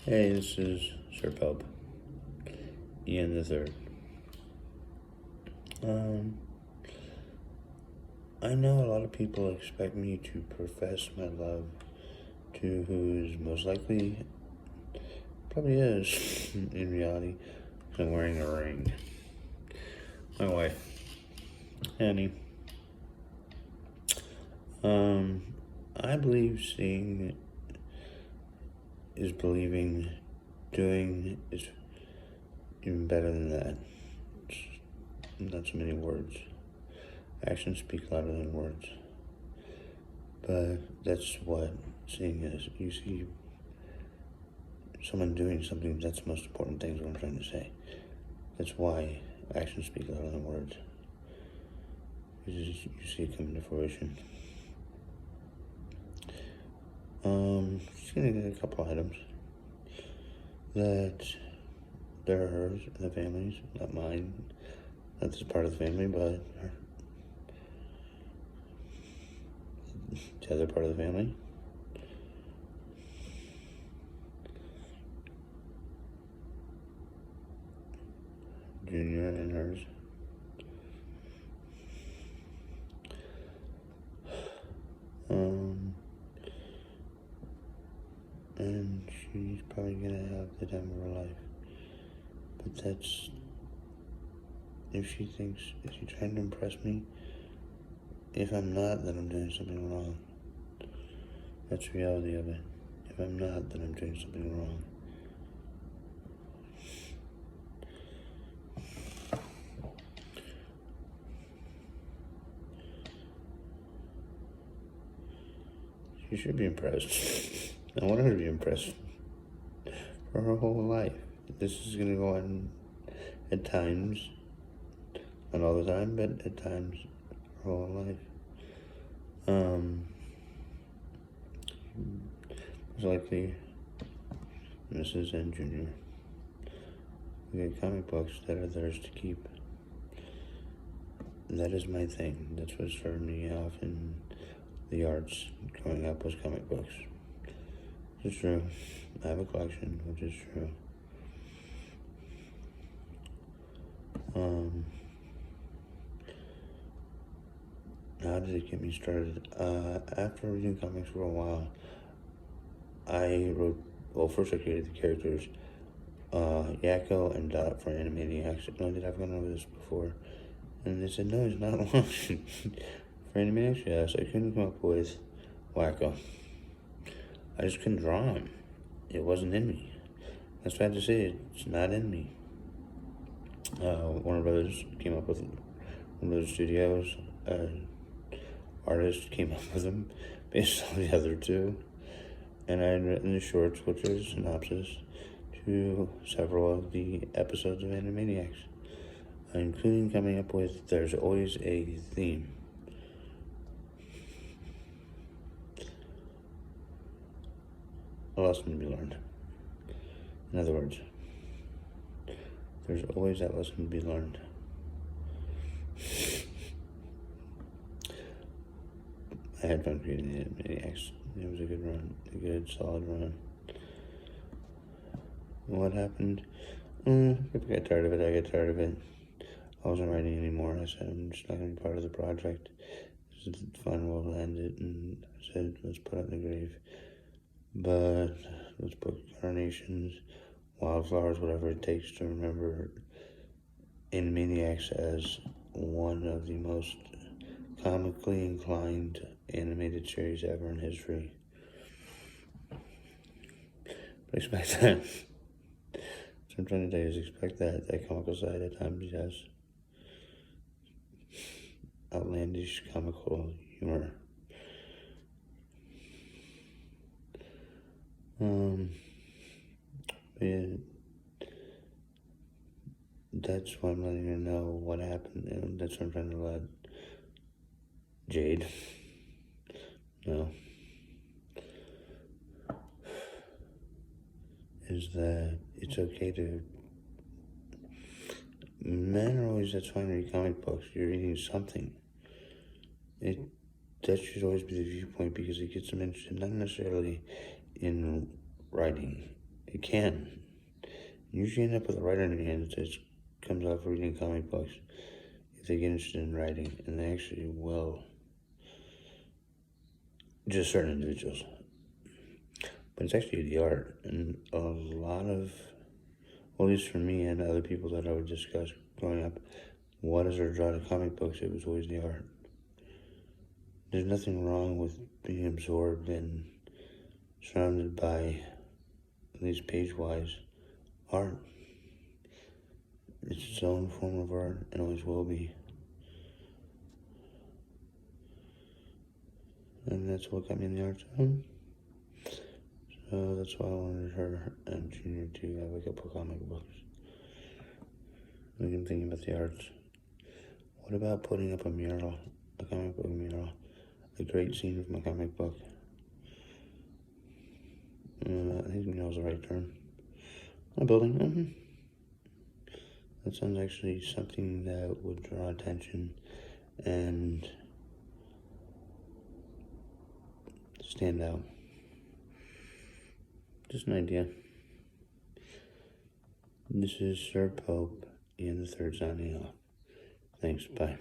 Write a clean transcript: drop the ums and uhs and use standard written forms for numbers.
Hey, this is Sir Pub, Ian the Third. Um, I know a lot of people expect me to profess my love to who's most likely, probably is, in reality, I'm wearing a ring. My wife, Annie. Um, I believe seeing is believing, doing is even better than that. It's not so many words. Actions speak louder than words. But that's what seeing is. You see someone doing something, that's the most important thing, is what I'm trying to say. That's why actions speak louder than words. You see it coming to fruition. She's gonna get a couple items that they're hers and the family's, not mine. Not this part of the family, but the other part of the family. Junior and hers. And she's probably gonna have the time of her life. But that's, if she's trying to impress me, if I'm not, then I'm doing something wrong. That's the reality of it. If I'm not, then I'm doing something wrong. She should be impressed. I want her to be impressed for her whole life. This is gonna go on at times, not all the time, but at times, her whole life. Most likely, Mrs. and Junior. We get comic books that are theirs to keep. That is my thing. That's what started me off in the arts growing up, was comic books. It's true. I have a collection, which is true. How did it get me started? After reading comics for a while, I wrote, first I created the characters, Yakko and Dot for Animaniacs. No, did I've gone over this before? And they said, no, he's not one. For Animaniacs, yes, I couldn't come up with Wacko. I just couldn't draw him. It wasn't in me. That's bad to say, it's not in me. Warner Brothers came up with, Warner Brothers Studios, artist came up with them based on the other two. And I had written the shorts, which is a synopsis, to several of the episodes of Animaniacs, including coming up with there's always a theme. A lesson to be learned. In other words, there's always that lesson to be learned. I had fun creating the Animaniacs. It was a good run, a good solid run. What happened? If I got tired of it, I got tired of it. I wasn't writing anymore. I said, I'm just not going to be part of the project. This is fun, we'll end it. And I said, let's put it in the grave. But let's put carnations, wildflowers, whatever it takes to remember Animaniacs as one of the most comically inclined animated series ever in history. But expect that. So I'm trying to tell you is expect that comical side at times, yes. Outlandish comical humor. Yeah, that's why I'm letting her know what happened, and that's what I'm trying to let Jade know. Is that it's okay to, men are always, that's fine to read comic books, you're reading something. That should always be the viewpoint, because it gets them interested, not necessarily in writing. It can. You usually end up with a writer in your hand that just comes off reading comic books if they get interested in writing, and they actually will. Just certain individuals. But it's actually the art, and a lot of, well, at least for me and other people that I would discuss growing up, what is there to draw to comic books? It was always the art. There's nothing wrong with being absorbed and surrounded by, at least page-wise, art. It's its own form of art and always will be. And that's what got me in the art zone. So that's why I wanted her and Junior to have a couple comic books. We can think about the arts. What about putting up a mural, a comic book mural? A great scene from a comic book. I think mural's the right term. A building. That sounds actually something that would draw attention and stand out. Just an idea. This is Sir Pope and the Third signing off. Thanks, bye.